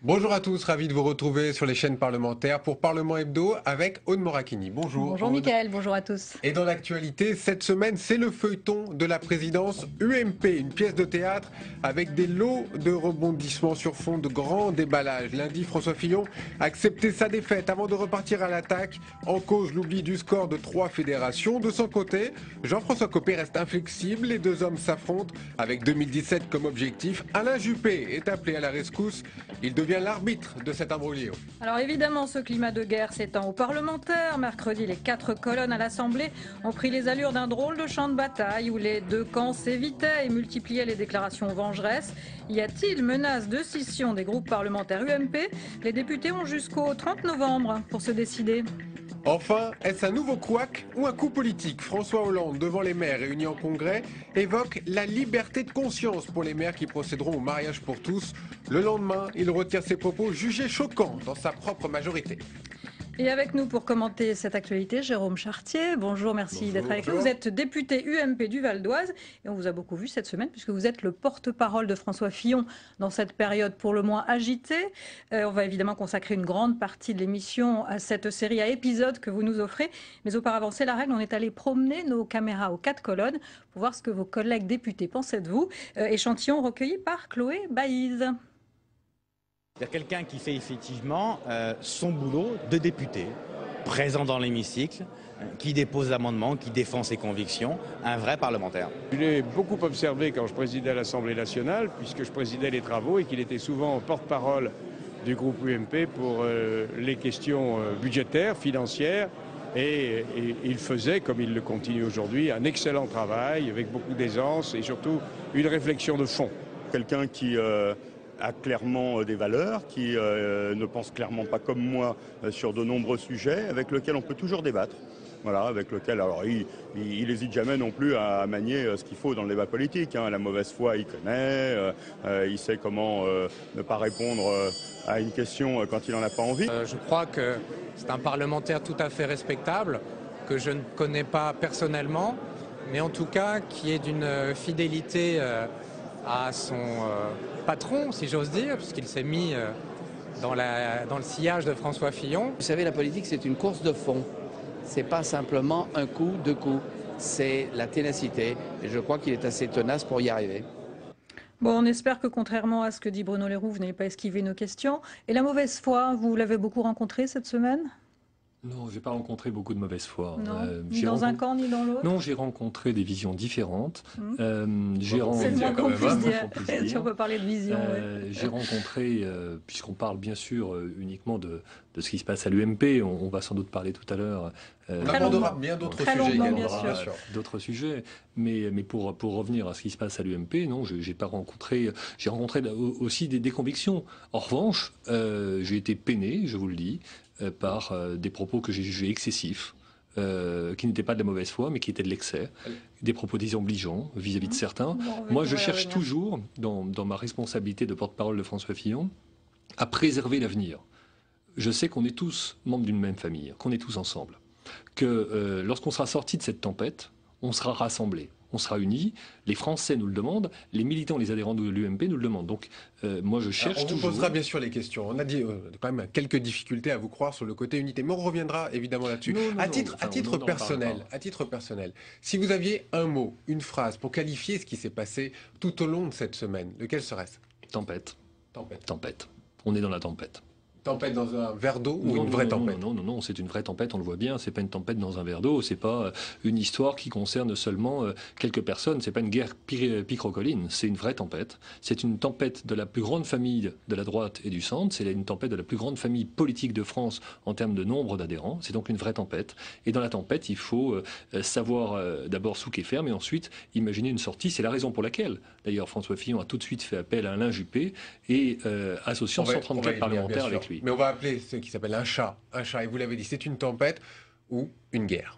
Bonjour à tous, ravi de vous retrouver sur les chaînes parlementaires pour Parlement Hebdo avec Aude Morakini. Bonjour. Bonjour Aude. Mickaël, bonjour à tous. Et dans l'actualité, cette semaine, c'est le feuilleton de la présidence UMP, une pièce de théâtre avec des lots de rebondissements sur fond de grands déballages. Lundi, François Fillon a accepté sa défaite avant de repartir à l'attaque. En cause, l'oubli du score de 3 fédérations. De son côté, Jean-François Copé reste inflexible. Les deux hommes s'affrontent avec 2017 comme objectif. Alain Juppé est appelé à la rescousse. Il devient l'arbitre de cet imbroglio. Alors évidemment, ce climat de guerre s'étend aux parlementaires. Mercredi, les 4 colonnes à l'Assemblée ont pris les allures d'un drôle de champ de bataille où les deux camps s'évitaient et multipliaient les déclarations vengeresses. Y a-t-il menace de scission des groupes parlementaires UMP? Les députés ont jusqu'au 30 novembre pour se décider. Enfin, est-ce un nouveau couac ou un coup politique? François Hollande, devant les maires réunis en congrès, évoque la liberté de conscience pour les maires qui procéderont au mariage pour tous. Le lendemain, il retire ses propos jugés choquants dans sa propre majorité. Et avec nous pour commenter cette actualité, Jérôme Chartier. Bonjour, merci d'être avec nous. Vous êtes député UMP du Val d'Oise et on vous a beaucoup vu cette semaine puisque vous êtes le porte-parole de François Fillon dans cette période pour le moins agitée. On va évidemment consacrer une grande partie de l'émission à cette série à épisodes que vous nous offrez. Mais auparavant, c'est la règle, on est allé promener nos caméras aux 4 colonnes pour voir ce que vos collègues députés pensaient de vous. Échantillon recueilli par Chloé Baïse. C'est quelqu'un qui fait effectivement son boulot de député, présent dans l'hémicycle, qui dépose l'amendement, qui défend ses convictions, un vrai parlementaire. Je l'ai beaucoup observé quand je présidais l'Assemblée nationale, puisque je présidais les travaux et qu'il était souvent porte-parole du groupe UMP pour les questions budgétaires, financières. Et il faisait, comme il le continue aujourd'hui, un excellent travail avec beaucoup d'aisance et surtout une réflexion de fond. Quelqu'un qui a clairement des valeurs, qui ne pense clairement pas comme moi sur de nombreux sujets, avec lequel on peut toujours débattre. Voilà, avec lequel, alors il n'hésite jamais non plus à manier ce qu'il faut dans le débat politique. Hein. La mauvaise foi, il connaît, il sait comment ne pas répondre à une question quand il n'en a pas envie. Je crois que c'est un parlementaire tout à fait respectable, que je ne connais pas personnellement, mais en tout cas qui est d'une fidélité à son patron, si j'ose dire, puisqu'il s'est mis dans le sillage de François Fillon. Vous savez, la politique, c'est une course de fond. C'est pas simplement un coup, deux coups. C'est la ténacité. Et je crois qu'il est assez tenace pour y arriver. Bon, on espère que contrairement à ce que dit Bruno Leroux, vous n'avez pas esquivé nos questions. Et la mauvaise foi, vous l'avez beaucoup rencontrée cette semaine ? Non, je n'ai pas rencontré beaucoup de mauvaise foi. Non, ni dans un camp, ni dans l'autre. Non, j'ai rencontré des visions différentes. C'est le moins qu'on puisse dire, si on peut parler de vision. J'ai rencontré, puisqu'on parle bien sûr uniquement de ce qui se passe à l'UMP, on va sans doute parler tout à l'heure. On abordera bien d'autres sujets également, bien sûr. D'autres sujets, mais pour revenir à ce qui se passe à l'UMP, non, j'ai pas rencontré. J'ai rencontré aussi des convictions. En revanche, j'ai été peiné, je vous le dis, par des propos que j'ai jugés excessifs, qui n'étaient pas de la mauvaise foi, mais qui étaient de l'excès, des propos désobligeants vis-à-vis de certains. Moi, je cherche toujours, dans ma responsabilité de porte-parole de François Fillon, à préserver l'avenir. Je sais qu'on est tous membres d'une même famille, qu'on est tous ensemble, que lorsqu'on sera sorti de cette tempête, on sera rassemblés. On sera unis, les Français nous le demandent, les militants, les adhérents de l'UMP nous le demandent. Donc moi je cherche toujours... On vous posera bien sûr les questions. On a dit quand même quelques difficultés à vous croire sur le côté unité, mais on reviendra évidemment là-dessus. À titre personnel, si vous aviez un mot, une phrase pour qualifier ce qui s'est passé tout au long de cette semaine, lequel serait-ce? Tempête. On est dans la tempête. Tempête dans un verre d'eau ou une vraie tempête? Non, c'est une vraie tempête, on le voit bien. C'est pas une tempête dans un verre d'eau, c'est pas une histoire qui concerne seulement quelques personnes. C'est pas une guerre picrocoline, c'est une vraie tempête. C'est une tempête de la plus grande famille de la droite et du centre. C'est une tempête de la plus grande famille politique de France en termes de nombre d'adhérents. C'est donc une vraie tempête. Et dans la tempête, il faut savoir d'abord souquer ferme et ensuite imaginer une sortie. C'est la raison pour laquelle, d'ailleurs, François Fillon a tout de suite fait appel à Alain Juppé et associant 134 parlementaires avec lui. Mais on va appeler ce qui s'appelle un chat. Et vous l'avez dit, c'est une tempête ou une guerre.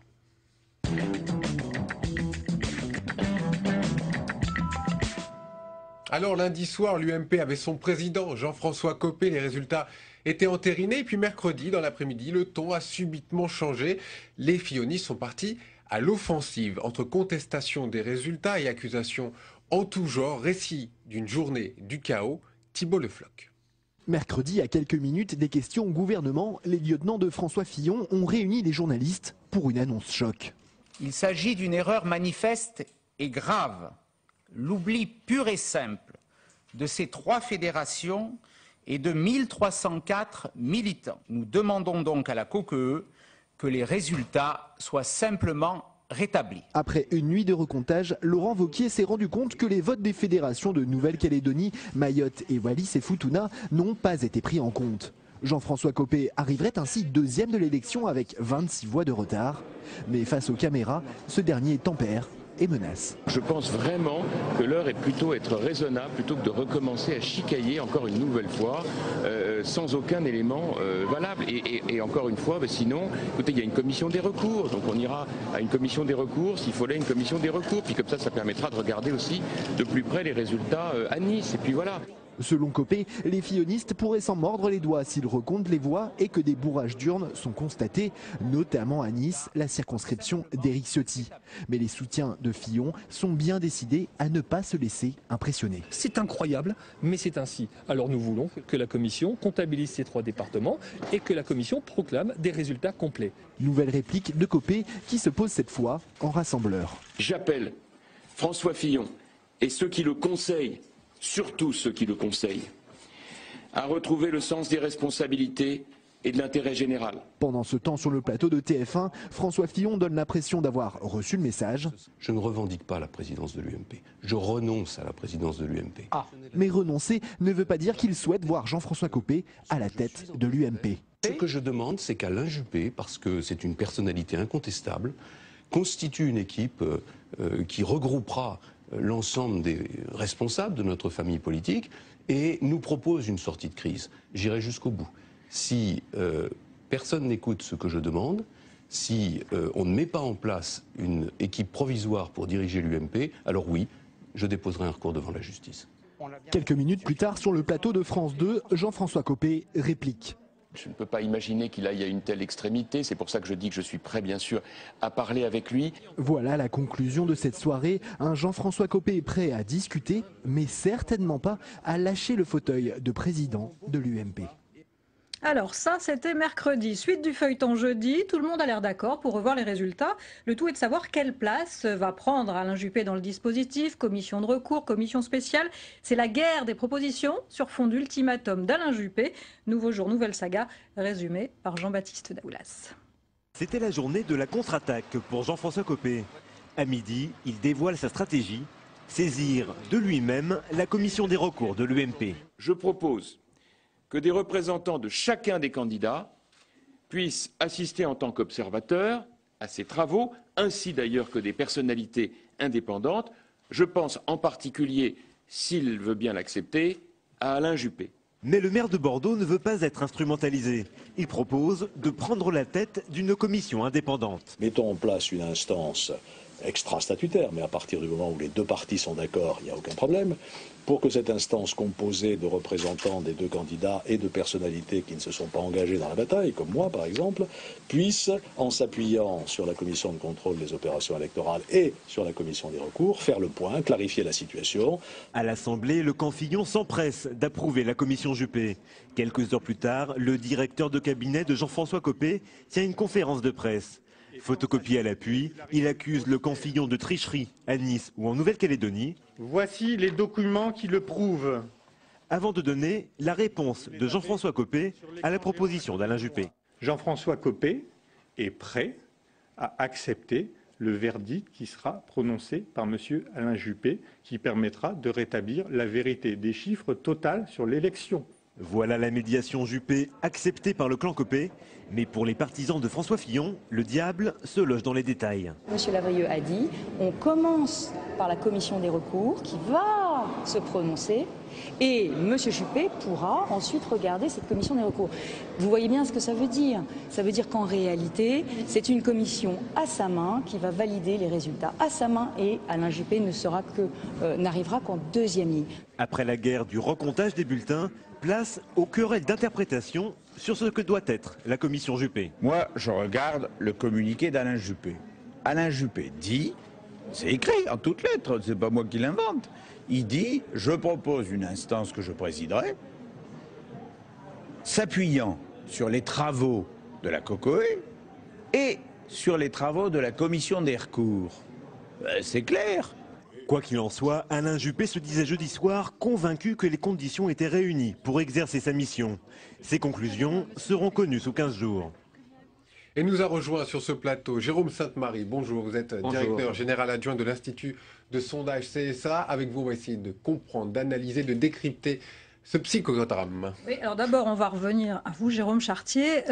Alors lundi soir, l'UMP avait son président, Jean-François Copé. Les résultats étaient entérinés. Puis mercredi, dans l'après-midi, le ton a subitement changé. Les fillonistes sont partis à l'offensive. Entre contestation des résultats et accusations en tout genre, récit d'une journée du chaos, Thibault Le Floch. Mercredi, à quelques minutes des questions au gouvernement, les lieutenants de François Fillon ont réuni les journalistes pour une annonce choc. Il s'agit d'une erreur manifeste et grave. L'oubli pur et simple de ces 3 fédérations et de 1304 militants. Nous demandons donc à la COQE que les résultats soient simplement rétablis. Après une nuit de recomptage, Laurent Wauquiez s'est rendu compte que les votes des fédérations de Nouvelle-Calédonie, Mayotte et Wallis et Futuna n'ont pas été pris en compte. Jean-François Copé arriverait ainsi deuxième de l'élection avec 26 voix de retard. Mais face aux caméras, ce dernier tempère et menace. Je pense vraiment que l'heure est plutôt être raisonnable plutôt que de recommencer à chicailler encore une nouvelle fois sans aucun élément valable. Et encore une fois, sinon, écoutez, il y a une commission des recours, donc on ira à une commission des recours, s'il fallait une commission des recours, puis comme ça permettra de regarder aussi de plus près les résultats à Nice, et puis voilà. Selon Copé, les fillonistes pourraient s'en mordre les doigts s'ils recomptent les voix et que des bourrages d'urnes sont constatés, notamment à Nice, la circonscription d'Éric Ciotti. Mais les soutiens de Fillon sont bien décidés à ne pas se laisser impressionner. C'est incroyable, mais c'est ainsi. Alors nous voulons que la Commission comptabilise ces 3 départements et que la Commission proclame des résultats complets. Nouvelle réplique de Copé qui se pose cette fois en rassembleur. J'appelle François Fillon et ceux qui le conseillent, surtout ceux qui le conseillent, à retrouver le sens des responsabilités et de l'intérêt général. Pendant ce temps, sur le plateau de TF1, François Fillon donne l'impression d'avoir reçu le message. Je ne revendique pas la présidence de l'UMP. Je renonce à la présidence de l'UMP. Mais renoncer ne veut pas dire qu'il souhaite voir Jean-François Copé à la tête de l'UMP. Ce que je demande, c'est qu'Alain Juppé, parce que c'est une personnalité incontestable, constitue une équipe qui regroupera l'ensemble des responsables de notre famille politique et nous propose une sortie de crise. J'irai jusqu'au bout. Si personne n'écoute ce que je demande, si on ne met pas en place une équipe provisoire pour diriger l'UMP, alors oui, je déposerai un recours devant la justice. Quelques minutes plus tard, sur le plateau de France 2, Jean-François Copé réplique. Je ne peux pas imaginer qu'il aille à une telle extrémité, c'est pour ça que je dis que je suis prêt bien sûr à parler avec lui. Voilà la conclusion de cette soirée. Un Jean-François Copé est prêt à discuter, mais certainement pas à lâcher le fauteuil de président de l'UMP. Alors ça, c'était mercredi. Suite du feuilleton jeudi, tout le monde a l'air d'accord pour revoir les résultats. Le tout est de savoir quelle place va prendre Alain Juppé dans le dispositif, commission de recours, commission spéciale. C'est la guerre des propositions sur fond d'ultimatum d'Alain Juppé. Nouveau jour, nouvelle saga, résumé par Jean-Baptiste Daoulas. C'était la journée de la contre-attaque pour Jean-François Copé. À midi, il dévoile sa stratégie, saisir de lui-même la commission des recours de l'UMP. Je propose que des représentants de chacun des candidats puissent assister en tant qu'observateurs à ces travaux, ainsi d'ailleurs que des personnalités indépendantes. Je pense en particulier, s'il veut bien l'accepter, à Alain Juppé. Mais le maire de Bordeaux ne veut pas être instrumentalisé. Il propose de prendre la tête d'une commission indépendante. Mettons en place une instance extra-statutaire, mais à partir du moment où les 2 parties sont d'accord, il n'y a aucun problème, pour que cette instance composée de représentants des 2 candidats et de personnalités qui ne se sont pas engagées dans la bataille, comme moi par exemple, puisse, en s'appuyant sur la commission de contrôle des opérations électorales et sur la commission des recours, faire le point, clarifier la situation. À l'Assemblée, le camp Fillon s'empresse d'approuver la commission Juppé. Quelques heures plus tard, le directeur de cabinet de Jean-François Copé tient une conférence de presse. Photocopie à l'appui, il accuse le camp Fillon de tricherie à Nice ou en Nouvelle-Calédonie. Voici les documents qui le prouvent. Avant de donner la réponse de Jean-François Copé à la proposition d'Alain Juppé. Jean-François Copé est prêt à accepter le verdict qui sera prononcé par M. Alain Juppé, qui permettra de rétablir la vérité des chiffres totaux sur l'élection. Voilà la médiation Juppé acceptée par le clan Copé. Mais pour les partisans de François Fillon, le diable se loge dans les détails. Monsieur Lavrieux a dit, on commence par la commission des recours qui va se prononcer et Monsieur Juppé pourra ensuite regarder cette commission des recours. Vous voyez bien ce que ça veut dire. Ça veut dire qu'en réalité, c'est une commission à sa main qui va valider les résultats à sa main et Alain Juppé n'arrivera qu'en deuxième ligne. Après la guerre du recomptage des bulletins, place aux querelles d'interprétation sur ce que doit être la commission Juppé. Moi, je regarde le communiqué d'Alain Juppé. Alain Juppé dit, c'est écrit en toutes lettres, c'est pas moi qui l'invente, il dit, je propose une instance que je présiderai, s'appuyant sur les travaux de la COCOE et sur les travaux de la commission des recours. C'est clair. Quoi qu'il en soit, Alain Juppé se disait jeudi soir convaincu que les conditions étaient réunies pour exercer sa mission. Ses conclusions seront connues sous 15 jours. Et nous a rejoint sur ce plateau Jérôme Sainte-Marie. Bonjour, vous êtes directeur général adjoint de l'Institut de sondage CSA. Avec vous, on va essayer de comprendre, d'analyser, de décrypter ce psychodrame. Oui, alors d'abord, on va revenir à vous, Jérôme Chartier.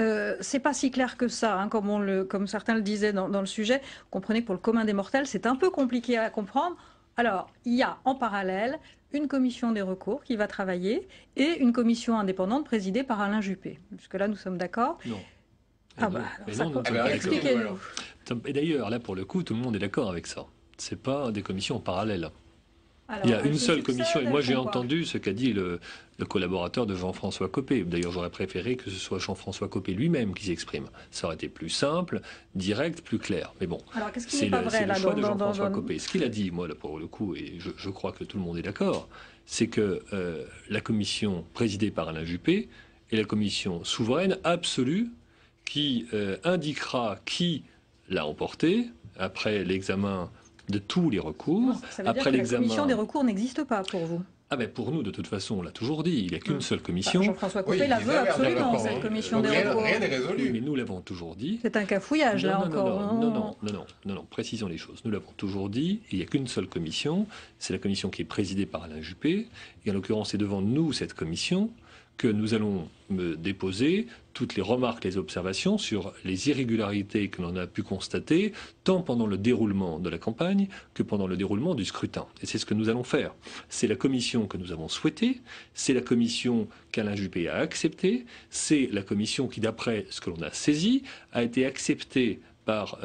C'est pas si clair que ça, hein, comme certains le disaient dans le sujet. Comprenez que pour le commun des mortels, c'est un peu compliqué à comprendre. Alors, il y a en parallèle une commission des recours qui va travailler et une commission indépendante présidée par Alain Juppé. Jusque-là, nous sommes d'accord? Non. Ah bah, expliquez-nous. Et d'ailleurs, là, pour le coup, tout le monde est d'accord avec ça. Ce n'est pas des commissions parallèles. Alors, il y a une seule commission, et moi j'ai entendu ce qu'a dit le collaborateur de Jean-François Copé. D'ailleurs, j'aurais préféré que ce soit Jean-François Copé lui-même qui s'exprime. Ça aurait été plus simple, direct, plus clair. Mais bon, c'est le choix de Jean-François Copé. Ce qu'il a dit, moi, là, pour le coup, et je crois que tout le monde est d'accord, c'est que la commission présidée par Alain Juppé est la commission souveraine absolue qui indiquera qui l'a emporté après l'examen de tous les recours. Ça veut dire que la commission des recours n'existe pas pour vous? Ah ben pour nous, de toute façon, on l'a toujours dit, il n'y a qu'une seule commission. Jean-François Copé la veut absolument, cette commission des recours. Rien n'est résolu. Oui, mais nous l'avons toujours dit. C'est un cafouillage, là, encore. Non, précisons les choses. Nous l'avons toujours dit, il n'y a qu'une seule commission, c'est la commission qui est présidée par Alain Juppé, et en l'occurrence, c'est devant nous, cette commission, que nous allons déposer toutes les remarques, les observations sur les irrégularités que l'on a pu constater, tant pendant le déroulement de la campagne que pendant le déroulement du scrutin. Et c'est ce que nous allons faire. C'est la commission que nous avons souhaitée, c'est la commission qu'Alain Juppé a acceptée, c'est la commission qui, d'après ce que l'on a saisi, a été acceptée par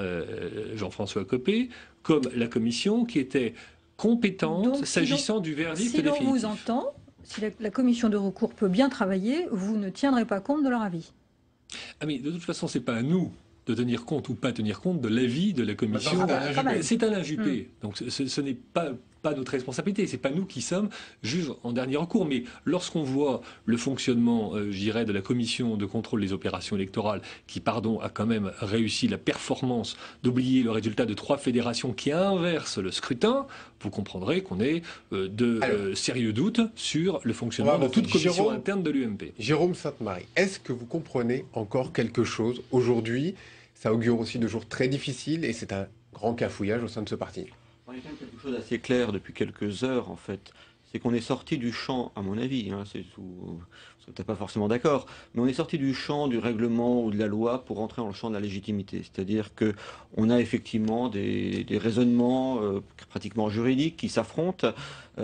Jean-François Copé comme la commission qui était compétente s'agissant du verdict définitif. Si l'on vous entend, si la commission de recours peut bien travailler, vous ne tiendrez pas compte de leur avis. Ah mais de toute façon, c'est pas à nous de tenir compte ou pas tenir compte de l'avis de la commission. C'est Alain Juppé. Donc ce n'est pas notre responsabilité. C'est pas nous qui sommes juges en dernier recours. Mais lorsqu'on voit le fonctionnement, je dirais, de la commission de contrôle des opérations électorales, qui, a quand même réussi la performance d'oublier le résultat de 3 fédérations qui inversent le scrutin, vous comprendrez qu'on ait de sérieux doutes sur le fonctionnement de toute commission interne de l'UMP. Jérôme Sainte-Marie, est-ce que vous comprenez encore quelque chose aujourd'hui? Ça augure aussi de jours très difficiles et c'est un grand cafouillage au sein de ce parti. Il y a quand même quelque chose d'assez clair depuis quelques heures, en fait. C'est qu'on est sorti du champ, à mon avis, vous serez peut-être pas forcément d'accord, mais on est sorti du champ du règlement ou de la loi pour rentrer dans le champ de la légitimité. C'est-à-dire qu'on a effectivement des raisonnements pratiquement juridiques qui s'affrontent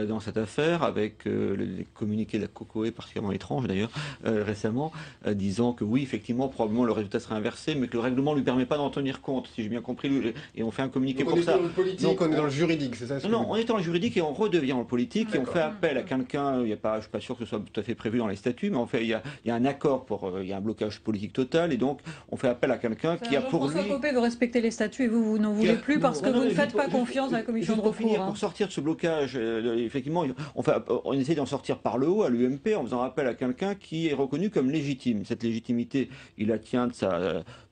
dans cette affaire, avec les communiqués de la COCOE, particulièrement étranges d'ailleurs, récemment, disant que oui, effectivement, probablement le résultat serait inversé, mais que le règlement ne lui permet pas d'en tenir compte, si j'ai bien compris, et on fait un communiqué pour ça. On est dans le politique, on est dans le juridique, c'est ça? Non, on est dans le juridique et on redevient dans le politique, et on fait appel à quelqu'un, je ne suis pas sûr que ce soit tout à fait prévu dans les statuts, mais en fait, il y a un accord, il y a un blocage politique total, et donc on fait appel à quelqu'un qui a pour lui... Jean-François Copé veut respecter les statuts et vous n'en voulez plus parce que vous ne faites pas confiance à la commission de recours. Pour sortir de ce blocage, effectivement, on essaie d'en sortir par le haut à l'UMP en faisant appel à quelqu'un qui est reconnu comme légitime. Cette légitimité, il la tient de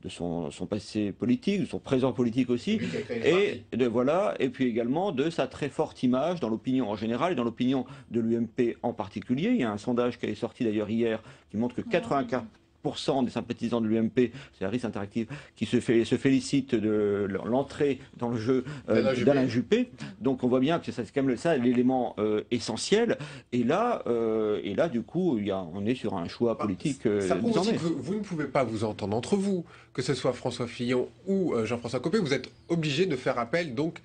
son passé politique, de son présent politique aussi, et puis également de sa très forte image dans l'opinion en général et dans l'opinion de l'UMP en particulier. Il y a un sondage qui est sorti d'ailleurs hier qui montre que 84% des sympathisants de l'UMP, c'est Harris Interactive, qui se félicite de l'entrée dans le jeu d'Alain Juppé. Donc on voit bien que c'est quand même ça l'élément essentiel. Et là, du coup, on est sur un choix politique. Ça prouve aussi que vous ne pouvez pas vous entendre entre vous, que ce soit François Fillon ou Jean-François Copé. Vous êtes obligé de faire appel donc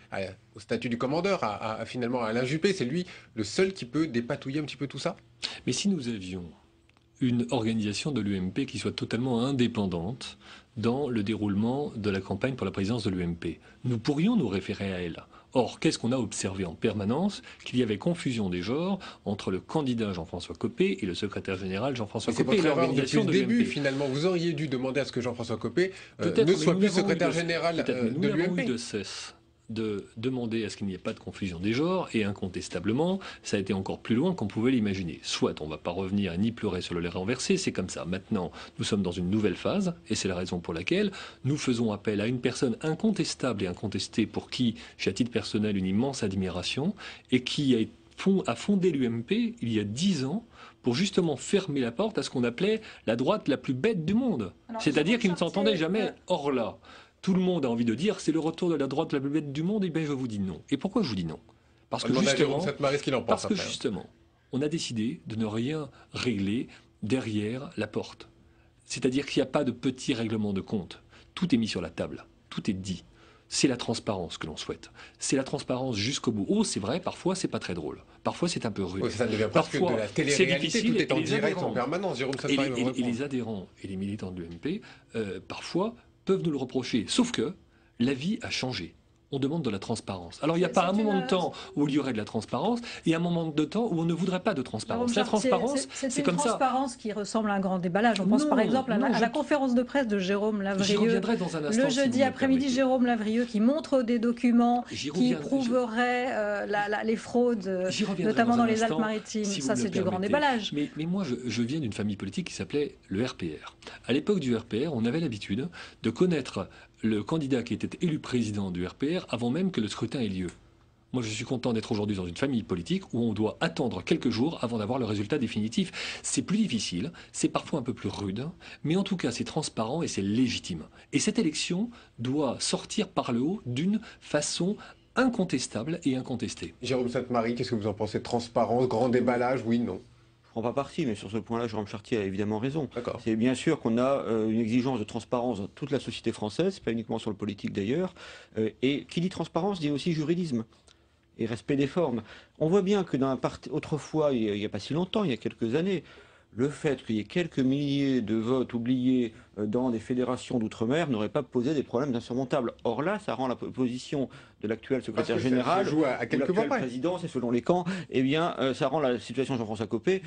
au statut du commandeur, finalement à Alain Juppé. C'est lui le seul qui peut dépatouiller un petit peu tout ça. Mais si nous avions une organisation de l'UMP qui soit totalement indépendante dans le déroulement de la campagne pour la présidence de l'UMP, nous pourrions nous référer à elle. Or, qu'est-ce qu'on a observé en permanence? Qu'il y avait confusion des genres entre le candidat Jean-Françoas Copé et le secrétaire général Jean-François Copé. C'est votre erreur depuis le début, finalement. Vous auriez dû demander à ce que Jean-François Copé ne soit plus secrétaire général de l'UMP. Nous n'avons eu de cesse de demander à ce qu'il n'y ait pas de confusion des genres, et incontestablement, ça a été encore plus loin qu'on pouvait l'imaginer. Soit on ne va pas revenir ni pleurer sur le lait renversé, c'est comme ça. Maintenant, nous sommes dans une nouvelle phase, et c'est la raison pour laquelle nous faisons appel à une personne incontestable et incontestée pour qui, j'ai à titre personnel une immense admiration, et qui a fondé l'UMP il y a 10 ans pour justement fermer la porte à ce qu'on appelait la droite la plus bête du monde. C'est-à-dire qu'ils ne s'entendaient jamais. Or là, tout le monde a envie de dire c'est le retour de la droite la plus bête du monde, et bien je vous dis non. Et pourquoi je vous dis non? Parce que justement, on a décidé de ne rien régler derrière la porte. C'est-à-dire qu'il n'y a pas de petit règlement de compte. Tout est mis sur la table, tout est dit. C'est la transparence que l'on souhaite. C'est la transparence jusqu'au bout. Oh, c'est vrai, parfois c'est pas très drôle. Parfois c'est un peu rude. Oui, ça devient presque de la télé-réalité, tout est en direct en permanence. Jérôme Sainte-Marie, et les adhérents et les militants de l'UMP, parfois, peuvent nous le reprocher. Sauf que la vie a changé. On demande de la transparence. Alors il n'y a pas un moment de temps où il y aurait de la transparence et un moment de temps où on ne voudrait pas de transparence. La transparence, c'est comme ça. C'est une transparence qui ressemble à un grand déballage. On pense par exemple à la conférence de presse de Jérôme Lavrieux le jeudi après-midi. Jérôme Lavrieux qui montre des documents qui prouveraient les fraudes, notamment dans les Alpes-Maritimes. Ça, c'est du grand déballage. Mais moi, je viens d'une famille politique qui s'appelait le RPR. À l'époque du RPR, on avait l'habitude de connaître le candidat qui était élu président du RPR avant même que le scrutin ait lieu. Moi, je suis content d'être aujourd'hui dans une famille politique où on doit attendre quelques jours avant d'avoir le résultat définitif. C'est plus difficile, c'est parfois un peu plus rude, mais en tout cas, c'est transparent et c'est légitime. Et cette élection doit sortir par le haut d'une façon incontestable et incontestée. Jérôme Sainte-Marie, qu'est-ce que vous en pensez? Transparence, grand déballage, oui, non? Je ne prends pas parti, mais sur ce point-là, Jérôme Chartier a évidemment raison. C'est bien sûr qu'on a une exigence de transparence dans toute la société française, pas uniquement sur le politique d'ailleurs. Et qui dit transparence dit aussi juridisme et respect des formes. On voit bien que autrefois, il n'y a pas si longtemps, il y a quelques années, le fait qu'il y ait quelques milliers de votes oubliés dans des fédérations d'outre-mer n'aurait pas posé des problèmes insurmontables. Or là, ça rend la position de l'actuel secrétaire général, ou l'actuel président, c'est selon les camps, eh bien, ça rend la situation de Jean-François Copé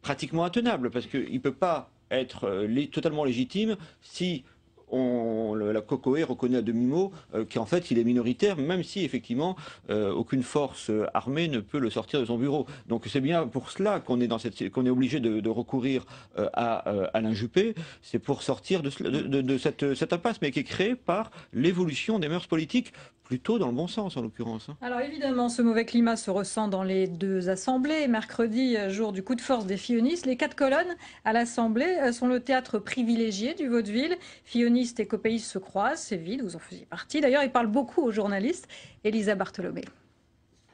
pratiquement intenable, parce qu'il ne peut pas être totalement légitime si la COCOE reconnaît à demi-mot qu'en fait il est minoritaire, même si effectivement aucune force armée ne peut le sortir de son bureau. Donc c'est bien pour cela qu'on est obligé de recourir à Alain Juppé, c'est pour sortir de cette impasse, mais qui est créée par l'évolution des mœurs politiques, plutôt dans le bon sens en l'occurrence. Alors évidemment, ce mauvais climat se ressent dans les deux assemblées. Mercredi, jour du coup de force des fillonistes, les 4 colonnes à l'Assemblée sont le théâtre privilégié du vaudeville. Fillonistes et copéistes se croisent, c'est vide, vous en faisiez partie. D'ailleurs, ils parlent beaucoup aux journalistes. Elisa Bartholomé.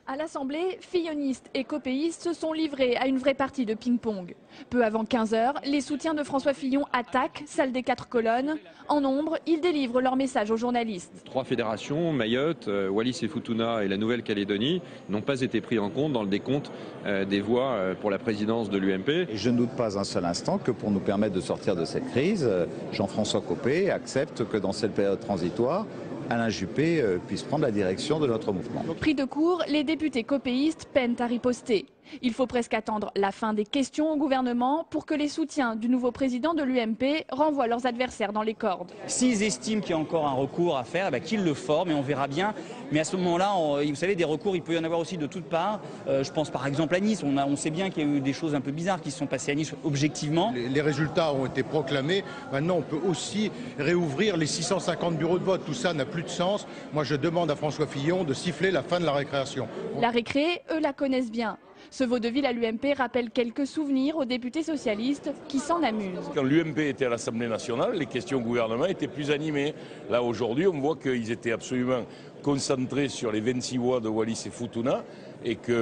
À l'Assemblée, fillonistes et copéistes se sont livrés à une vraie partie de ping-pong. Peu avant 15h, les soutiens de François Fillon attaquent celle des 4 colonnes. En nombre, ils délivrent leur message aux journalistes. 3 fédérations, Mayotte, Wallis et Futuna et la Nouvelle-Calédonie, n'ont pas été pris en compte dans le décompte des voix pour la présidence de l'UMP. Je ne doute pas un seul instant que pour nous permettre de sortir de cette crise, Jean-François Copé accepte que dans cette période transitoire, Alain Juppé puisse prendre la direction de notre mouvement. Pris de court, les députés copéistes peinent à riposter. Il faut presque attendre la fin des questions au gouvernement pour que les soutiens du nouveau président de l'UMP renvoient leurs adversaires dans les cordes. S'ils estiment qu'il y a encore un recours à faire, qu'ils le forment et on verra bien. Mais à ce moment-là, vous savez, des recours, il peut y en avoir aussi de toutes parts. Je pense par exemple à Nice. On sait bien qu'il y a eu des choses un peu bizarres qui se sont passées à Nice objectivement. Les résultats ont été proclamés. Maintenant, on peut aussi réouvrir les 650 bureaux de vote. Tout ça n'a plus de sens. Moi, je demande à François Fillon de siffler la fin de la récréation. La récré, eux la connaissent bien. Ce vaudeville à l'UMP rappelle quelques souvenirs aux députés socialistes qui s'en amusent. Quand l'UMP était à l'Assemblée nationale, les questions au gouvernement étaient plus animées. Là, aujourd'hui, on voit qu'ils étaient absolument concentrés sur les 26 voix de Wallis et Futuna et que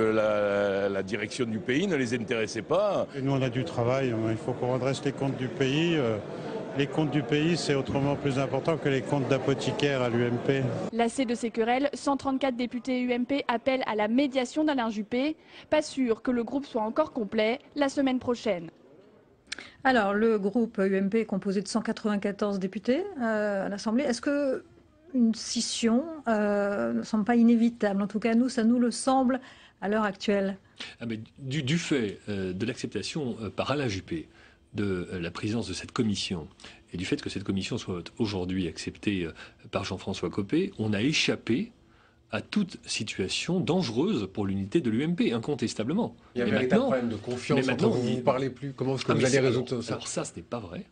la direction du pays ne les intéressait pas. Et nous, on a du travail. Il faut qu'on redresse les comptes du pays. Les comptes du pays, c'est autrement plus important que les comptes d'apothicaire à l'UMP. Lassés de ces querelles, 134 députés UMP appellent à la médiation d'Alain Juppé. Pas sûr que le groupe soit encore complet la semaine prochaine. Alors, le groupe UMP est composé de 194 députés à l'Assemblée. Est-ce que une scission ne semble pas inévitable? En tout cas, nous, ça nous le semble à l'heure actuelle. Du fait de l'acceptation par Alain Juppé de la présidence de cette commission et du fait que cette commission soit aujourd'hui acceptée par Jean-François Copé, on a échappé à toute situation dangereuse pour l'unité de l'UMP, incontestablement. Il y a un véritable problème de confiance entre vous, vous ne parlez plus. Comment est-ce que vous allez résoudre ça? Alors ça, ce n'est pas vrai.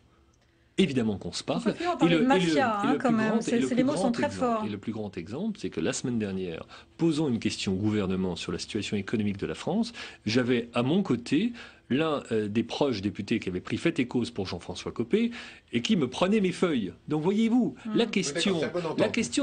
Évidemment qu'on se parle. On parle de mafia, quand même. Les mots sont très forts. Et le plus grand exemple, c'est que la semaine dernière, posant une question au gouvernement sur la situation économique de la France, j'avais à mon côté l'un des proches députés qui avait pris fait et cause pour Jean-François Copé et qui me prenait mes feuilles. Donc voyez-vous, la question,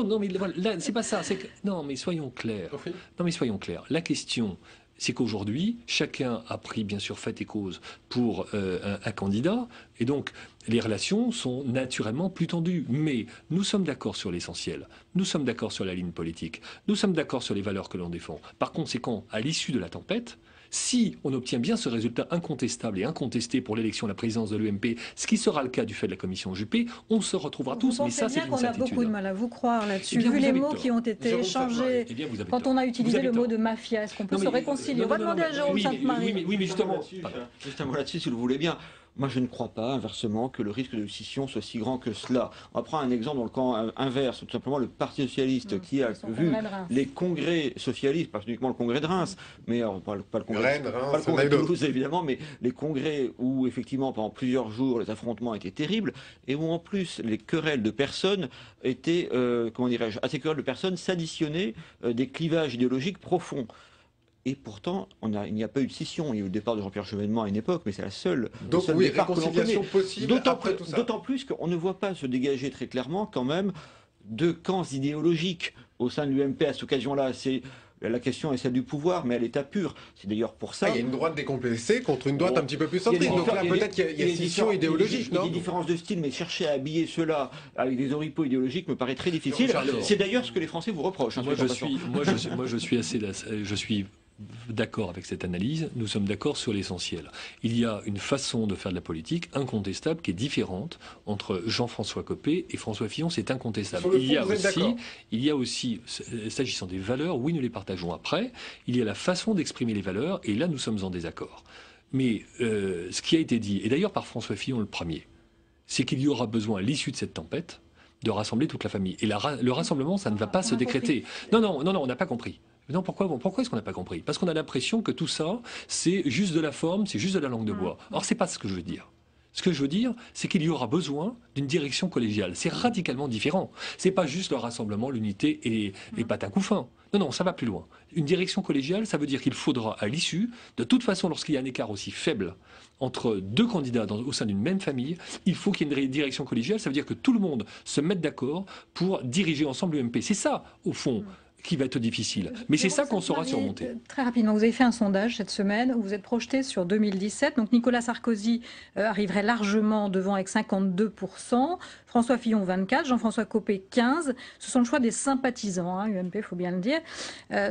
non mais voilà, c'est pas ça, c'est que non mais soyons clairs. Non mais soyons clairs. La question, c'est qu'aujourd'hui, chacun a pris bien sûr fait et cause pour un candidat, et donc les relations sont naturellement plus tendues. Mais nous sommes d'accord sur l'essentiel, nous sommes d'accord sur la ligne politique, nous sommes d'accord sur les valeurs que l'on défend. Par conséquent, à l'issue de la tempête, si on obtient bien ce résultat incontestable et incontesté pour l'élection de la présidence de l'UMP, ce qui sera le cas du fait de la commission Juppé, on se retrouvera tous. Mais ça, c'est une certitude. On a beaucoup de mal à vous croire là-dessus. Vu les mots qui ont été échangés, quand on a utilisé le mot de mafia, est-ce qu'on peut se réconcilier? On va demander à Jérôme Sainte-Marie. Oui, mais justement. Juste un mot là-dessus, si vous le voulez bien. Moi, je ne crois pas, inversement, que le risque de scission soit si grand que cela. On va prendre un exemple dans le camp inverse, tout simplement le Parti socialiste qui a vu les congrès socialistes, pas uniquement le congrès de Reims, mais alors, pas le congrès de Toulouse évidemment, mais les congrès où effectivement pendant plusieurs jours les affrontements étaient terribles et où en plus les querelles de personnes étaient, comment dirais-je, à ces querelles de personnes s'additionnaient des clivages idéologiques profonds. Et pourtant, il n'y a pas eu de scission. Il y a eu le départ de Jean-Pierre Chevènement à une époque, mais c'est la seule. Donc oui, réconciliation possible après tout ça. D'autant plus qu'on ne voit pas se dégager très clairement quand même de camps idéologiques au sein de l'UMP à cette occasion-là. La question est celle du pouvoir, mais à l'état pur. C'est d'ailleurs pour ça. Il y a une droite décomplexée contre une droite un petit peu plus centriste. Donc là, peut-être qu'il y a scission idéologique, non? Il y a des différences de style, mais chercher à habiller cela avec des oripeaux idéologiques me paraît très difficile. C'est d'ailleurs ce que les Français vous reprochent. Moi, je suis d'accord avec cette analyse, nous sommes d'accord sur l'essentiel. Il y a une façon de faire de la politique incontestable qui est différente entre Jean-François Copé et François Fillon, c'est incontestable. Il y a aussi, s'agissant des valeurs, oui nous les partageons après, il y a la façon d'exprimer les valeurs et là nous sommes en désaccord. Mais ce qui a été dit, et d'ailleurs par François Fillon le premier, c'est qu'il y aura besoin à l'issue de cette tempête de rassembler toute la famille. Et le rassemblement, ça ne va pas se décréter. Non, on n'a pas compris. Non, pourquoi est-ce qu'on n'a pas compris? Parce qu'on a l'impression que tout ça, c'est juste de la forme, c'est juste de la langue de bois. Or, c'est pas ce que je veux dire. Ce que je veux dire, c'est qu'il y aura besoin d'une direction collégiale. C'est radicalement différent. C'est pas juste le rassemblement, l'unité et patin coup fin. Non, ça va plus loin. Une direction collégiale, ça veut dire qu'il faudra, à l'issue, de toute façon, lorsqu'il y a un écart aussi faible entre deux candidats au sein d'une même famille, il faut qu'il y ait une direction collégiale. Ça veut dire que tout le monde se mette d'accord pour diriger ensemble l'UMP. C'est ça, au fond, qui va être difficile. Mais c'est ça qu'on saura surmonter. Très rapidement, vous avez fait un sondage cette semaine où vous êtes projeté sur 2017. Donc Nicolas Sarkozy arriverait largement devant avec 52%, François Fillon 24%, Jean-François Copé 15%. Ce sont le choix des sympathisants, UMP, il faut bien le dire.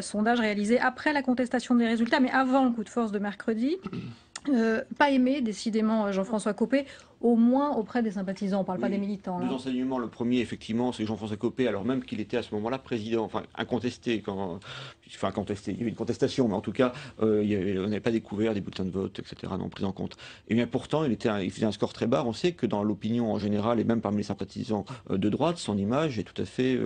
Sondage réalisé après la contestation des résultats, mais avant le coup de force de mercredi. Pas aimé, décidément, Jean-François Copé, au moins auprès des sympathisants, on ne parle pas des militants. Deux enseignements. Le premier, effectivement, c'est Jean-François Copé, alors même qu'il était à ce moment-là président, enfin incontesté, contesté, il y avait une contestation, mais en tout cas, on n'avait pas découvert des bulletins de vote, etc., non pris en compte. Et bien pourtant, il faisait un score très bas. On sait que dans l'opinion en général, et même parmi les sympathisants de droite, son image est tout à fait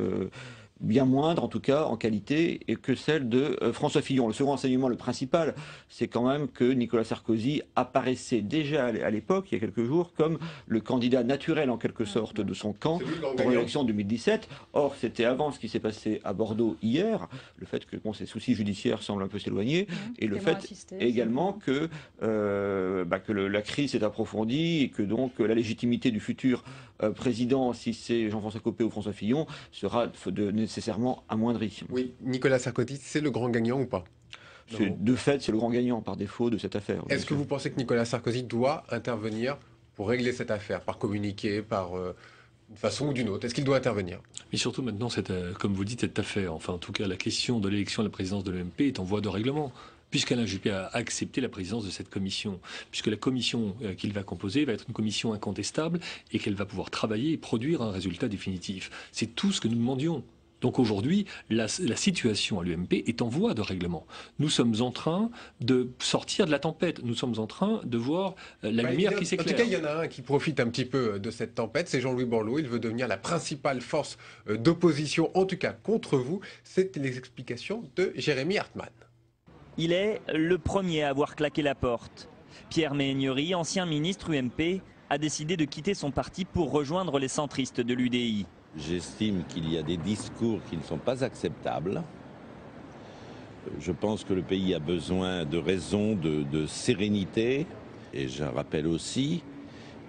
bien moindre, en tout cas en qualité, que celle de François Fillon. Le second enseignement, le principal, c'est quand même que Nicolas Sarkozy apparaissait déjà à l'époque, il y a quelques jours, comme le candidat naturel en quelque sorte de son camp pour l'élection 2017. Or, c'était avant ce qui s'est passé à Bordeaux hier, le fait que ces soucis judiciaires semblent un peu s'éloigner, et le fait également que la crise s'est approfondie et que donc la légitimité du futur président, si c'est Jean-François Copé ou François Fillon, sera nécessairement amoindri. Oui, Nicolas Sarkozy, c'est le grand gagnant ou pas? De fait, c'est le grand gagnant par défaut de cette affaire. Est-ce que vous pensez que Nicolas Sarkozy doit intervenir pour régler cette affaire, par communiqué, par une façon ou d'une autre? Est-ce qu'il doit intervenir? Mais surtout maintenant, comme vous dites, cette affaire, enfin en tout cas la question de l'élection de la présidence de l'UMP est en voie de règlement. Puisqu'Alain Juppé a accepté la présidence de cette commission, puisque la commission qu'il va composer va être une commission incontestable et qu'elle va pouvoir travailler et produire un résultat définitif. C'est tout ce que nous demandions. Donc aujourd'hui, la situation à l'UMP est en voie de règlement. Nous sommes en train de sortir de la tempête. Nous sommes en train de voir la lumière qui s'éclaire. En tout cas, il y en a un qui profite un petit peu de cette tempête, c'est Jean-Louis Borloo. Il veut devenir la principale force d'opposition, en tout cas contre vous. C'est les explications de Jérémy Hartmann. Il est le premier à avoir claqué la porte. Pierre Méhaignerie, ancien ministre UMP, a décidé de quitter son parti pour rejoindre les centristes de l'UDI. J'estime qu'il y a des discours qui ne sont pas acceptables. Je pense que le pays a besoin de raisons de sérénité. Et je rappelle aussi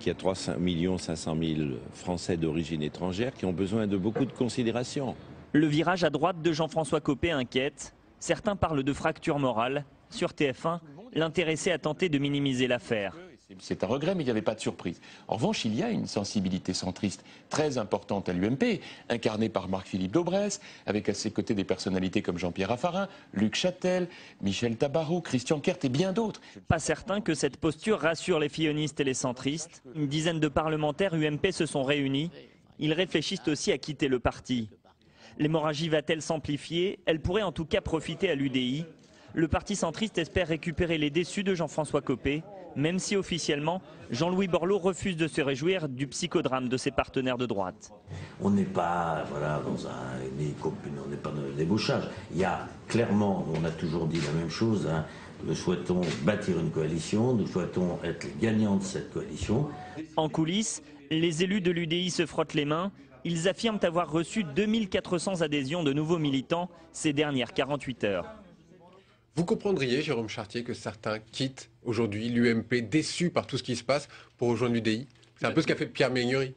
qu'il y a 3,5 500 000 Français d'origine étrangère qui ont besoin de beaucoup de considération. Le virage à droite de Jean-François Copé inquiète. Certains parlent de fracture morale. Sur TF1, l'intéressé a tenté de minimiser l'affaire. C'est un regret, mais il n'y avait pas de surprise. En revanche, il y a une sensibilité centriste très importante à l'UMP, incarnée par Marc-Philippe Daubresse, avec à ses côtés des personnalités comme Jean-Pierre Raffarin, Luc Châtel, Michel Tabarot, Christian Kert et bien d'autres. Pas certain que cette posture rassure les fillonistes et les centristes. Une dizaine de parlementaires UMP se sont réunis. Ils réfléchissent aussi à quitter le parti. L'hémorragie va-t-elle s'amplifier? Elle pourrait en tout cas profiter à l'UDI. Le parti centriste espère récupérer les déçus de Jean-François Copé, même si officiellement, Jean-Louis Borloo refuse de se réjouir du psychodrame de ses partenaires de droite. On n'est pas on n'est pas dans le débauchage. Il y a clairement, on a toujours dit la même chose, hein, nous souhaitons bâtir une coalition, nous souhaitons être les gagnants de cette coalition. En coulisses, les élus de l'UDI se frottent les mains. Ils affirment avoir reçu 2400 adhésions de nouveaux militants ces dernières 48 heures. Vous comprendriez, Jérôme Chartier, que certains quittent aujourd'hui l'UMP déçus par tout ce qui se passe pour rejoindre l'UDI? C'est un peu ce qu'a fait Pierre Méhaignerie.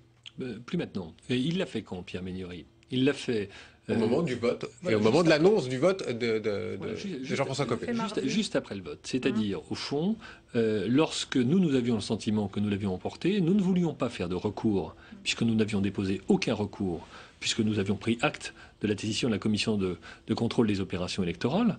Plus maintenant. Et il l'a fait quand, Pierre Méhaignerie? Il l'a fait... Au moment du vote, et au moment de l'annonce du vote de Jean-François Copé. Juste après le vote. C'est-à-dire, au fond, lorsque nous avions le sentiment que nous l'avions emporté, nous ne voulions pas faire de recours, puisque nous n'avions déposé aucun recours, puisque nous avions pris acte de la décision de la commission de contrôle des opérations électorales.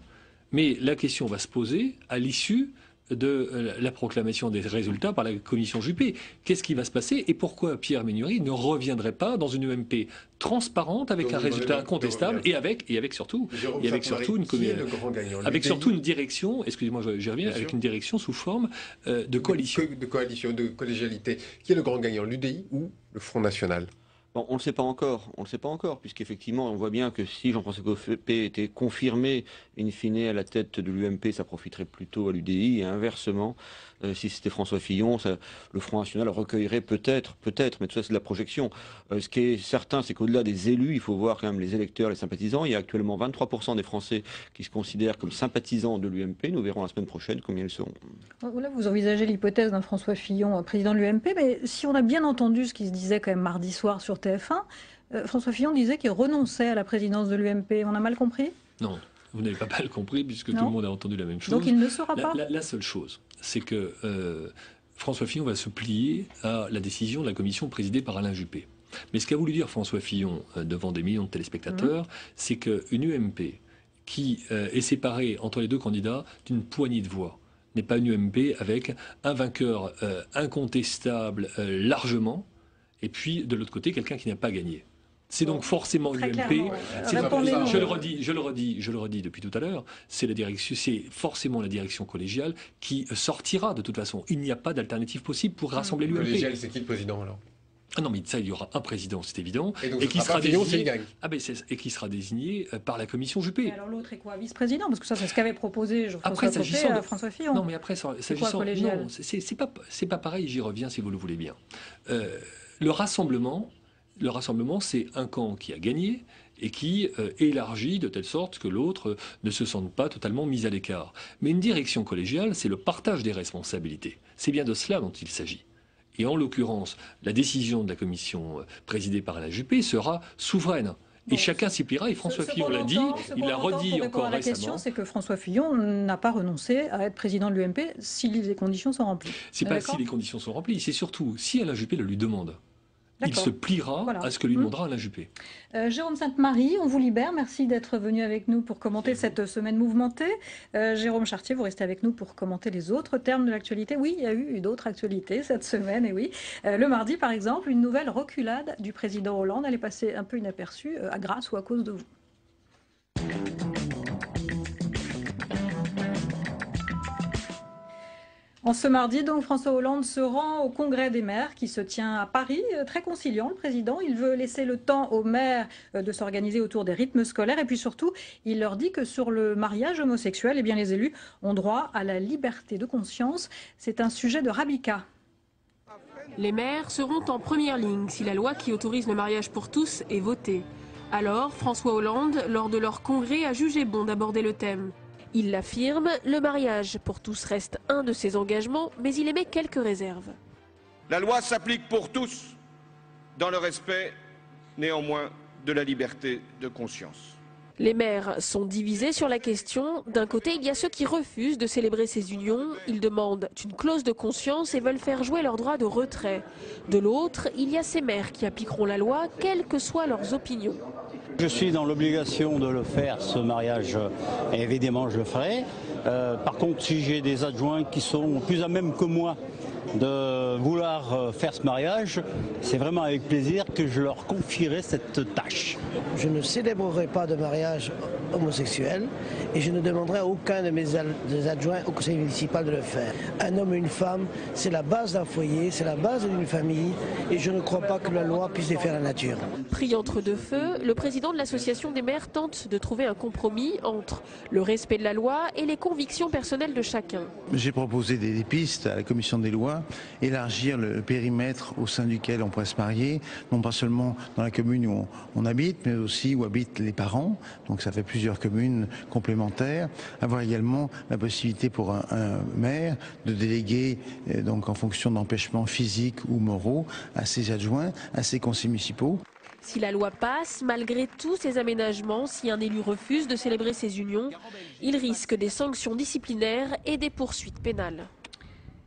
Mais la question va se poser à l'issue de la proclamation des résultats par la commission Juppé. Qu'est-ce qui va se passer et pourquoi Pierre Méhaignerie ne reviendrait pas dans une UMP transparente avec un résultat incontestable et avec surtout une direction, excusez-moi, j'y reviens, avec une direction sous forme de coalition. De coalition, de collégialité. Qui est le grand gagnant, l'UDI ou le Front National? Bon, on ne le sait pas encore, puisqu'effectivement, on voit bien que si Jean-François Copé était confirmé in fine à la tête de l'UMP, ça profiterait plutôt à l'UDI, et inversement, si c'était François Fillon, le Front National recueillerait peut-être, mais tout ça c'est de la projection. Ce qui est certain, c'est qu'au-delà des élus, il faut voir quand même les électeurs, les sympathisants. Il y a actuellement 23% des Français qui se considèrent comme sympathisants de l'UMP. Nous verrons la semaine prochaine combien ils seront. Là, vous envisagez l'hypothèse d'un François Fillon président de l'UMP, mais si on a bien entendu ce qui se disait quand même mardi soir sur TF1, François Fillon disait qu'il renonçait à la présidence de l'UMP. On a mal compris? Non, vous n'avez pas mal compris puisque tout le monde a entendu la même chose. Donc il ne sera pas? La seule chose, c'est que François Fillon va se plier à la décision de la commission présidée par Alain Juppé. Mais ce qu'a voulu dire François Fillon devant des millions de téléspectateurs, c'est qu'une UMP qui est séparée entre les deux candidats d'une poignée de voix n'est pas une UMP avec un vainqueur incontestable largement, et puis de l'autre côté quelqu'un qui n'a pas gagné. C'est donc forcément l'UMP. Je le redis depuis tout à l'heure. C'est forcément la direction collégiale qui sortira de toute façon. Il n'y a pas d'alternative possible pour rassembler l'UMP. Collégial, c'est qui le président alors? Ah non, mais ça, il y aura un président, c'est évident, et qui sera désigné. Et qui sera désigné par la commission Juppé. Alors l'autre est quoi, vice-président? Parce que ça, c'est ce qu'avait proposé Jean-François Copé à François Fillon. Non, mais après, s'agissant, non, c'est pas pareil. J'y reviens si vous le voulez bien. Le rassemblement, c'est un camp qui a gagné et qui élargit de telle sorte que l'autre ne se sente pas totalement mis à l'écart. Mais une direction collégiale, c'est le partage des responsabilités. C'est bien de cela dont il s'agit. Et en l'occurrence, la décision de la commission présidée par la Juppé sera souveraine. Et chacun s'y pliera, et François Fillon l'a dit, il l'a redit encore récemment. La question, c'est que François Fillon n'a pas renoncé à être président de l'UMP si les conditions sont remplies. C'est pas si les conditions sont remplies, c'est surtout si Alain Juppé le lui demande. il se pliera à ce que lui demandera Alain Juppé. Jérôme Sainte-Marie, on vous libère. Merci d'être venu avec nous pour commenter cette semaine mouvementée. Jérôme Chartier, vous restez avec nous pour commenter les autres termes de l'actualité. Oui, il y a eu d'autres actualités cette semaine, et oui. Le mardi, par exemple, une nouvelle reculade du président Hollande. Elle est passée un peu inaperçue, à grâce ou à cause de vous. En ce mardi, donc, François Hollande se rend au Congrès des maires qui se tient à Paris. Très conciliant, le président. Il veut laisser le temps aux maires de s'organiser autour des rythmes scolaires. Et puis surtout, il leur dit que sur le mariage homosexuel, eh bien, les élus ont droit à la liberté de conscience. C'est un sujet de Rabika. Les maires seront en première ligne si la loi qui autorise le mariage pour tous est votée. Alors, François Hollande, lors de leur congrès, a jugé bon d'aborder le thème. Il l'affirme, le mariage pour tous reste un de ses engagements, mais il émet quelques réserves. La loi s'applique pour tous, dans le respect, néanmoins, de la liberté de conscience. Les maires sont divisés sur la question. D'un côté, il y a ceux qui refusent de célébrer ces unions. Ils demandent une clause de conscience et veulent faire jouer leur droit de retrait. De l'autre, il y a ces maires qui appliqueront la loi, quelles que soient leurs opinions. Je suis dans l'obligation de le faire, ce mariage, et évidemment je le ferai. Par contre, si j'ai des adjoints qui sont plus à même que moi de vouloir faire ce mariage, c'est vraiment avec plaisir que je leur confierai cette tâche. Je ne célébrerai pas de mariage homosexuel et je ne demanderai à aucun de mes adjoints au conseil municipal de le faire. Un homme et une femme, c'est la base d'un foyer, c'est la base d'une famille et je ne crois pas que la loi puisse défaire la nature. Pris entre deux feux, le président de l'association des maires tente de trouver un compromis entre le respect de la loi et les convictions personnelles de chacun. J'ai proposé des pistes à la commission des lois, élargir le périmètre au sein duquel on pourrait se marier, non pas seulement dans la commune où on habite, mais aussi où habitent les parents, donc ça fait plusieurs communes complémentaires. Avoir également la possibilité pour un maire de déléguer, donc en fonction d'empêchements physiques ou moraux, à ses adjoints, à ses conseils municipaux. Si la loi passe, malgré tous ces aménagements, si un élu refuse de célébrer ces unions, il risque des sanctions disciplinaires et des poursuites pénales.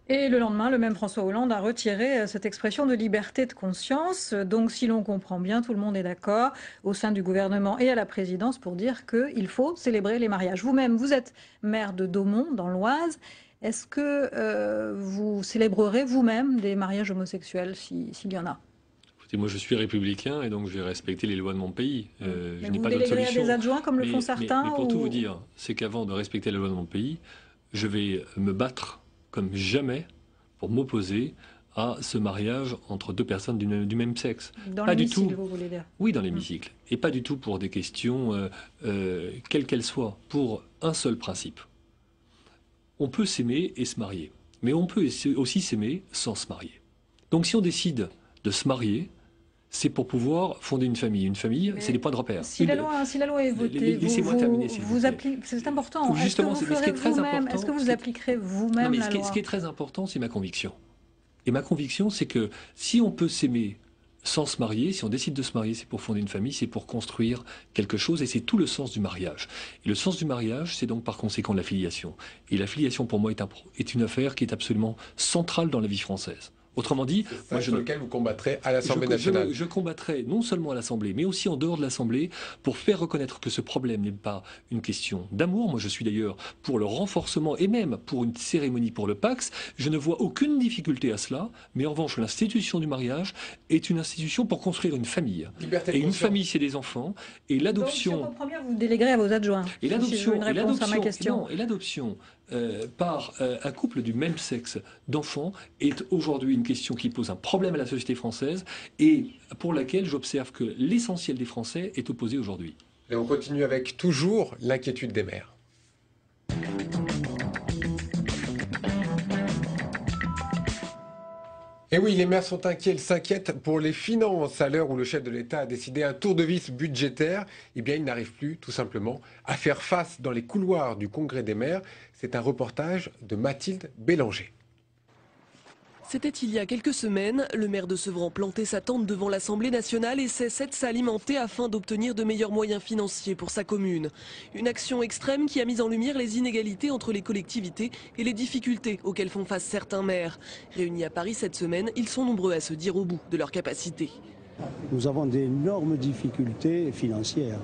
Et le lendemain, le même François Hollande a retiré cette expression de liberté de conscience. Donc, si l'on comprend bien, tout le monde est d'accord au sein du gouvernement et à la présidence pour dire qu'il faut célébrer les mariages. Vous-même, vous êtes maire de Daumont, dans l'Oise. Est-ce que vous célébrerez vous-même des mariages homosexuels, s'il y en a ? Écoutez, moi, je suis républicain et donc je vais respecter les lois de mon pays. Je n'ai pas d'autre solution. Vous déléguerez à des adjoints comme le font certains mais pour tout vous dire, c'est qu'avant de respecter les lois de mon pays, je vais me battre comme jamais pour m'opposer à ce mariage entre deux personnes du même sexe. Dans l'hémicycle, vous voulez dire ? Oui, dans l'hémicycle. Et pas du tout pour des questions, quelles qu'elles soient, pour un seul principe. On peut s'aimer et se marier, mais on peut aussi s'aimer sans se marier. Donc si on décide de se marier, c'est pour pouvoir fonder une famille. Une famille, c'est les points de repère. Si la loi est votée, laissez-moi terminer, c'est important. Justement, Est-ce que vous appliquerez vous-même la loi ? Ce qui est très important, c'est ma conviction. Et ma conviction, c'est que si on peut s'aimer sans se marier, si on décide de se marier, c'est pour fonder une famille, c'est pour construire quelque chose, et c'est tout le sens du mariage. Et le sens du mariage, c'est donc par conséquent la filiation. Et la filiation, pour moi, est une affaire qui est absolument centrale dans la vie française. Autrement dit, moi, sur lequel vous combattrez à l'Assemblée nationale. Je combattrai non seulement à l'Assemblée, mais aussi en dehors de l'Assemblée, pour faire reconnaître que ce problème n'est pas une question d'amour. Moi, je suis d'ailleurs pour le renforcement et même pour une cérémonie pour le Pacs. Je ne vois aucune difficulté à cela, mais en revanche, l'institution du mariage est une institution pour construire une famille. Et une famille, c'est des enfants. Et l'adoption... Donc, si on comprend bien, vous déléguerez à vos adjoints. Et l'adoption, si je veux une réponse à ma question. Et l'adoption par un couple du même sexe d'enfants est aujourd'hui une question qui pose un problème à la société française et pour laquelle j'observe que l'essentiel des Français est opposé aujourd'hui. Et on continue avec toujours l'inquiétude des maires. Et oui, les maires sont inquiets, ils s'inquiètent pour les finances. À l'heure où le chef de l'État a décidé un tour de vis budgétaire, eh bien, ils n'arrivent plus, tout simplement, à faire face dans les couloirs du Congrès des maires. C'est un reportage de Mathilde Bélanger. C'était il y a quelques semaines. Le maire de Sevran plantait sa tente devant l'Assemblée nationale et cessait de s'alimenter afin d'obtenir de meilleurs moyens financiers pour sa commune. Une action extrême qui a mis en lumière les inégalités entre les collectivités et les difficultés auxquelles font face certains maires. Réunis à Paris cette semaine, ils sont nombreux à se dire au bout de leur capacité. Nous avons d'énormes difficultés financières,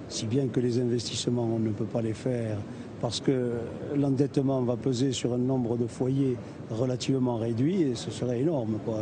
si bien que les investissements, on ne peut pas les faire parce que l'endettement va peser sur un nombre de foyers relativement réduit et ce serait énorme, quoi.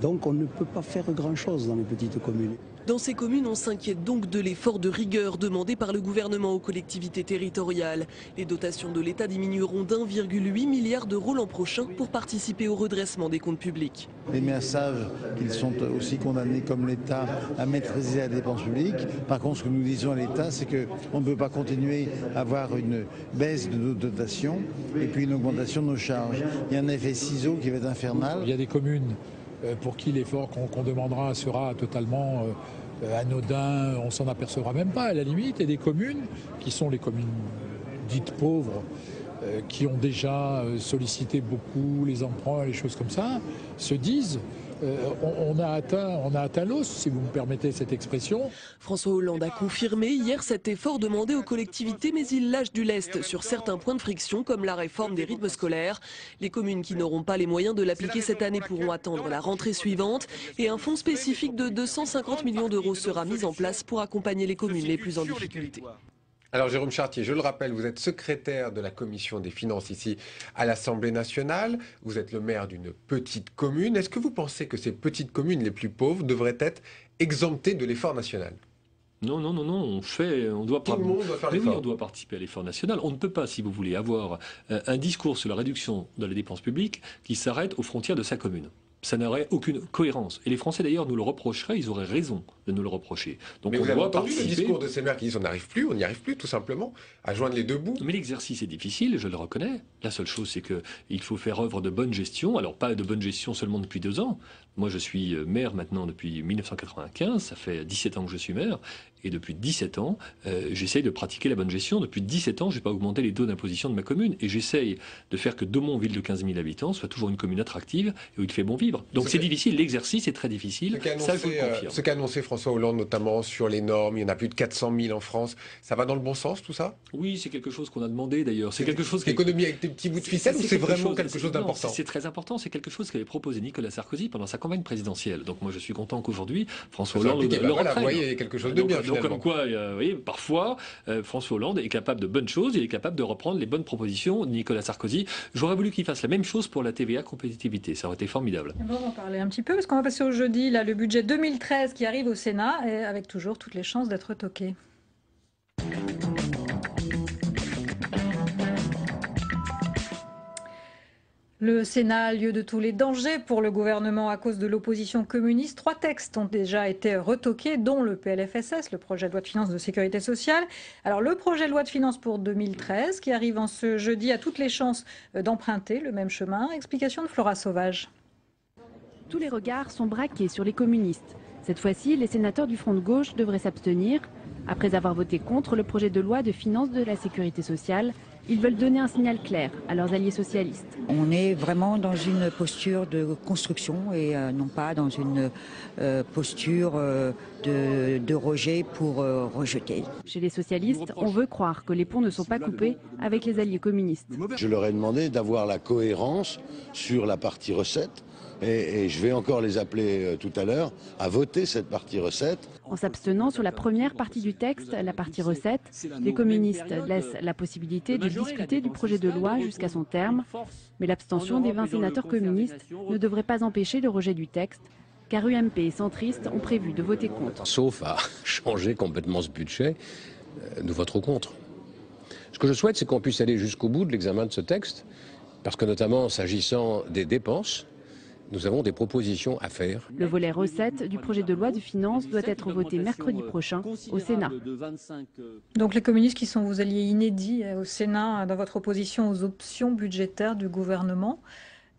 Donc on ne peut pas faire grand-chose dans les petites communes. Dans ces communes, on s'inquiète donc de l'effort de rigueur demandé par le gouvernement aux collectivités territoriales. Les dotations de l'État diminueront d'1,8 milliard d'euros l'an prochain pour participer au redressement des comptes publics. Les maires savent qu'ils sont aussi condamnés comme l'État à maîtriser la dépense publique. Par contre, ce que nous disons à l'État, c'est qu'on ne peut pas continuer à avoir une baisse de nos dotations et puis une augmentation de nos charges. Il y a un effet ciseau qui va être infernal. Il y a des communes pour qui l'effort qu'on demandera sera totalement anodin, on s'en apercevra même pas à la limite, et des communes qui sont les communes dites pauvres, qui ont déjà sollicité beaucoup les emprunts, les choses comme ça, se disent on a atteint l'os, si vous me permettez cette expression. François Hollande a confirmé hier cet effort demandé aux collectivités, mais il lâche du lest sur certains points de friction, comme la réforme des rythmes scolaires. Les communes qui n'auront pas les moyens de l'appliquer cette année pourront attendre la rentrée suivante. Et un fonds spécifique de 250 millions d'euros sera mis en place pour accompagner les communes les plus en difficulté. Alors Jérôme Chartier, je le rappelle, vous êtes secrétaire de la Commission des finances ici à l'Assemblée nationale. Vous êtes le maire d'une petite commune. Est-ce que vous pensez que ces petites communes les plus pauvres devraient être exemptées de l'effort national ? Non, on doit Tout le monde doit faire l'effort. l'effort. On doit participer à l'effort national. On ne peut pas, si vous voulez, avoir un discours sur la réduction de la dépense publique qui s'arrête aux frontières de sa commune. Ça n'aurait aucune cohérence. Et les Français, d'ailleurs, nous le reprocheraient, ils auraient raison de nous le reprocher. Donc Mais on vous avez doit entendu participer. le discours de ces maires qui disent on n'y arrive plus, tout simplement, à joindre les deux bouts. Mais l'exercice est difficile, je le reconnais. La seule chose, c'est qu'il faut faire œuvre de bonne gestion. Alors, pas de bonne gestion seulement depuis 2 ans. Moi, je suis maire maintenant depuis 1995. Ça fait 17 ans que je suis maire. Et depuis 17 ans, j'essaye de pratiquer la bonne gestion. Depuis 17 ans, je n'ai pas augmenté les taux d'imposition de ma commune. Et j'essaye de faire que Domont, ville de 15 000 habitants, soit toujours une commune attractive et où il fait bon vivre. Donc c'est difficile, l'exercice est très difficile. Ça, je vous le confirme. Ce qu'a annoncé François Hollande, notamment sur les normes, il y en a plus de 400 000 en France. Ça va dans le bon sens, tout ça ? Oui, c'est quelque chose qu'on a demandé d'ailleurs. C'est quelque chose Économie avec des petits bouts de ficelle ou c'est vraiment quelque chose d'important ? C'est très important. C'est quelque chose qu'avait proposé Nicolas Sarkozy pendant sa campagne présidentielle. Donc moi, je suis content qu'aujourd'hui, François Hollande le reprenne. Vous voyez, il y a quelque chose de bien, donc comme quoi, vous voyez, parfois, François Hollande est capable de bonnes choses. Il est capable de reprendre les bonnes propositions de Nicolas Sarkozy. J'aurais voulu qu'il fasse la même chose pour la TVA compétitivité. Ça aurait été formidable. Bon, on va en parler un petit peu parce qu'on va passer au jeudi. Là, le budget 2013 qui arrive au Sénat et avec toujours toutes les chances d'être toqué. Le Sénat, lieu de tous les dangers pour le gouvernement à cause de l'opposition communiste. 3 textes ont déjà été retoqués, dont le PLFSS, le projet de loi de finances de sécurité sociale. Alors le projet de loi de finances pour 2013, qui arrive en ce jeudi, a toutes les chances d'emprunter le même chemin. Explication de Flora Sauvage. Tous les regards sont braqués sur les communistes. Cette fois-ci, les sénateurs du Front de gauche devraient s'abstenir. Après avoir voté contre le projet de loi de finances de la sécurité sociale, ils veulent donner un signal clair à leurs alliés socialistes. On est vraiment dans une posture de construction et non pas dans une posture de rejet pour rejeter. Chez les socialistes, on veut croire que les ponts ne sont pas coupés avec les alliés communistes. Je leur ai demandé d'avoir la cohérence sur la partie recette. Et je vais encore les appeler tout à l'heure à voter cette partie recette. En s'abstenant sur la première partie du texte, la partie recette, les communistes laissent la possibilité de discuter du projet de loi jusqu'à son terme. Mais l'abstention des 20 sénateurs communistes ne devrait pas empêcher le rejet du texte, car UMP et centristes ont prévu de voter contre. Sauf à changer complètement ce budget, nous voterons contre. Ce que je souhaite, c'est qu'on puisse aller jusqu'au bout de l'examen de ce texte, parce que notamment s'agissant des dépenses, nous avons des propositions à faire. Le volet recettes du projet de loi de finances doit être voté mercredi prochain au Sénat. Donc les communistes qui sont vos alliés inédits au Sénat dans votre opposition aux options budgétaires du gouvernement.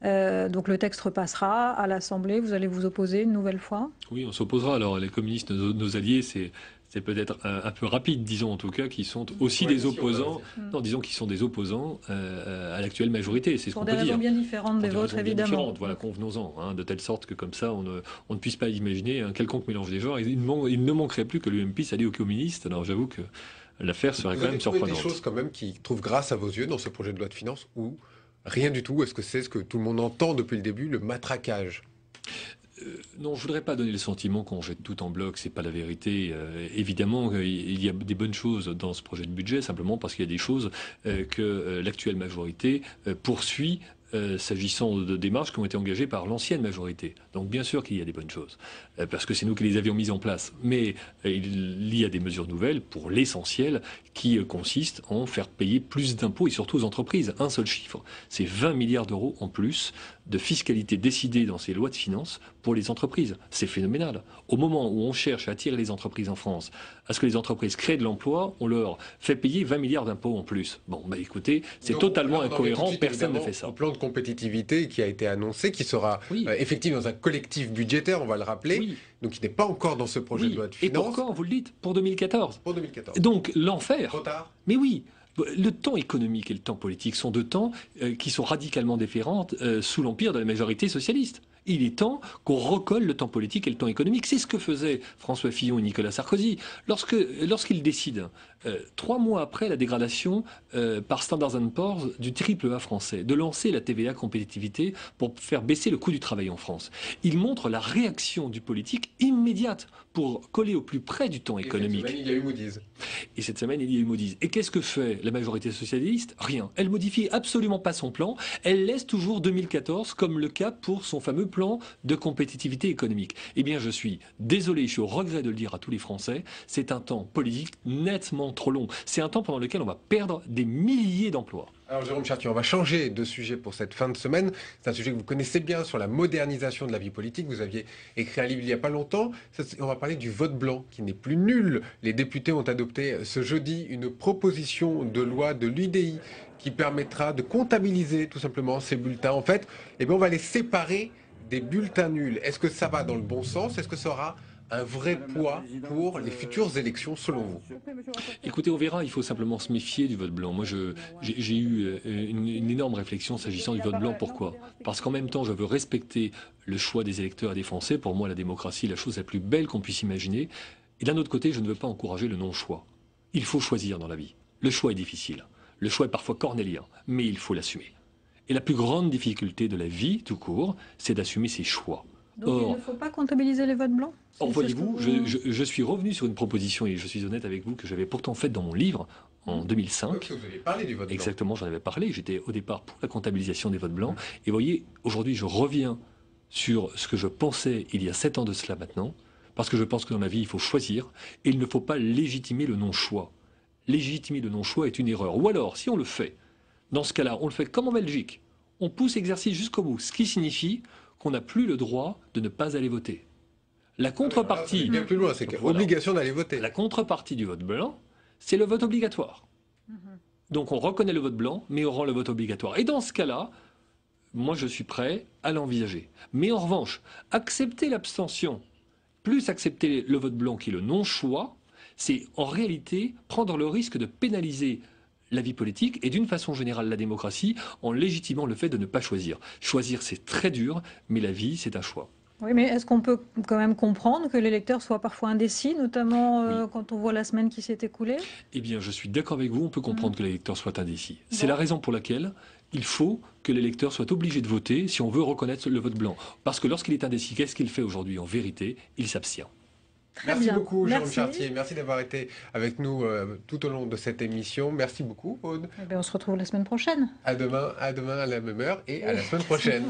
Donc le texte repassera à l'Assemblée. Vous allez vous opposer une nouvelle fois ? Oui, on s'opposera. Alors les communistes, nos alliés, c'est c'est peut-être un peu rapide, disons en tout cas, qui sont aussi des opposants, non, disons qui sont des opposants à l'actuelle majorité, c'est ce qu'on peut dire. Pour des raisons bien différentes des vôtres, évidemment. Voilà, convenons-en, hein, de telle sorte que comme ça, on ne puisse pas imaginer un quelconque mélange des genres. Il ne manquerait plus que l'UMP s'allie aux communistes, alors j'avoue que l'affaire serait quand même surprenante. Vous avez des choses quand même qui trouvent grâce à vos yeux dans ce projet de loi de finances ou rien du tout? Est-ce que c'est ce que tout le monde entend depuis le début, le matraquage? Non, je voudrais pas donner le sentiment qu'on jette tout en bloc, c'est pas la vérité. Évidemment, il y a des bonnes choses dans ce projet de budget, simplement parce qu'il y a des choses que l'actuelle majorité poursuit s'agissant de démarches qui ont été engagées par l'ancienne majorité. Donc bien sûr qu'il y a des bonnes choses, parce que c'est nous qui les avions mises en place. Mais il y a des mesures nouvelles, pour l'essentiel, qui consistent en faire payer plus d'impôts et surtout aux entreprises. Un seul chiffre, c'est 20 milliards d'euros en plus de fiscalité décidée dans ces lois de finances pour les entreprises. C'est phénoménal. Au moment où on cherche à attirer les entreprises en France, à ce que les entreprises créent de l'emploi, on leur fait payer 20 milliards d'impôts en plus. Bon, bah écoutez, c'est totalement incohérent, personne ne fait ça. Un plan de compétitivité qui a été annoncé, qui sera effectif dans un collectif budgétaire, on va le rappeler, donc il n'est pas encore dans ce projet de loi de finances. Et pour quand, vous le dites? Pour 2014. Pour 2014. Donc l'enfer. Trop tard. Mais oui. Le temps économique et le temps politique sont deux temps qui sont radicalement différents sous l'empire de la majorité socialiste. Il est temps qu'on recolle le temps politique et le temps économique. C'est ce que faisaient François Fillon et Nicolas Sarkozy. Lorsqu'ils décident, 3 mois après la dégradation par Standard & Poor's du triple A français, de lancer la TVA compétitivité pour faire baisser le coût du travail en France, ils montrent la réaction du politique immédiate pour coller au plus près du temps économique. Et cette semaine, il y a eu Moody's. Et cette semaine, il y a eu Moody's. Et qu'est-ce que fait la majorité socialiste? Rien. Elle modifie absolument pas son plan. Elle laisse toujours 2014 comme le cap pour son fameux plan de compétitivité économique. Eh bien, je suis désolé, je suis au regret de le dire à tous les Français, c'est un temps politique nettement trop long. C'est un temps pendant lequel on va perdre des milliers d'emplois. Alors Jérôme Chartier, on va changer de sujet pour cette fin de semaine. C'est un sujet que vous connaissez bien sur la modernisation de la vie politique. Vous aviez écrit un livre il n'y a pas longtemps. On va parler du vote blanc qui n'est plus nul. Les députés ont adopté ce jeudi une proposition de loi de l'UDI qui permettra de comptabiliser tout simplement ces bulletins. En fait, on va les séparer des bulletins nuls. Est-ce que ça va dans le bon sens? Est-ce que ça aura un vrai poids pour les futures élections selon vous? Écoutez, on verra, il faut simplement se méfier du vote blanc. Moi, j'ai eu une énorme réflexion s'agissant du vote blanc. Pourquoi? Parce qu'en même temps, je veux respecter le choix des électeurs et des Français. Pour moi, la démocratie est la chose la plus belle qu'on puisse imaginer. Et d'un autre côté, je ne veux pas encourager le non-choix. Il faut choisir dans la vie. Le choix est difficile. Le choix est parfois cornélien, mais il faut l'assumer. Et la plus grande difficulté de la vie, tout court, c'est d'assumer ses choix. Donc il ne faut pas comptabiliser les votes blancs? Or, voyez-vous, je suis revenu sur une proposition, et je suis honnête avec vous, que j'avais pourtant faite dans mon livre en 2005. Oui, vous avez parlé du vote blanc. Exactement, j'en avais parlé. J'étais au départ pour la comptabilisation des votes blancs. Et vous voyez, aujourd'hui, je reviens sur ce que je pensais il y a 7 ans de cela maintenant, parce que je pense que dans la vie, il faut choisir, et il ne faut pas légitimer le non-choix. Légitimer le non-choix est une erreur. Ou alors, si on le fait, dans ce cas-là, on le fait comme en Belgique. On pousse l'exercice jusqu'au bout, ce qui signifie qu'on n'a plus le droit de ne pas aller voter. La contrepartie... bien plus loin, c'est l'obligation d'aller voter. La contrepartie du vote blanc, c'est le vote obligatoire. Donc on reconnaît le vote blanc, mais on rend le vote obligatoire. Et dans ce cas-là, moi je suis prêt à l'envisager. Mais en revanche, accepter l'abstention, plus accepter le vote blanc qui est le non-choix, c'est en réalité prendre le risque de pénaliser la vie politique et d'une façon générale la démocratie en légitimant le fait de ne pas choisir. Choisir, c'est très dur, mais la vie, c'est un choix. Oui, mais est-ce qu'on peut quand même comprendre que l'électeur soit parfois indécis, notamment quand on voit la semaine qui s'est écoulée? Eh bien, je suis d'accord avec vous, on peut comprendre que l'électeur soit indécis. C'est la raison pour laquelle il faut que l'électeur soit obligé de voter si on veut reconnaître le vote blanc. Parce que lorsqu'il est indécis, qu'est-ce qu'il fait aujourd'hui? En vérité, il s'abstient. Merci beaucoup, Jérôme Chartier. Merci d'avoir été avec nous tout au long de cette émission. Merci beaucoup, Aude. On se retrouve la semaine prochaine. À demain à la même heure et à la semaine prochaine.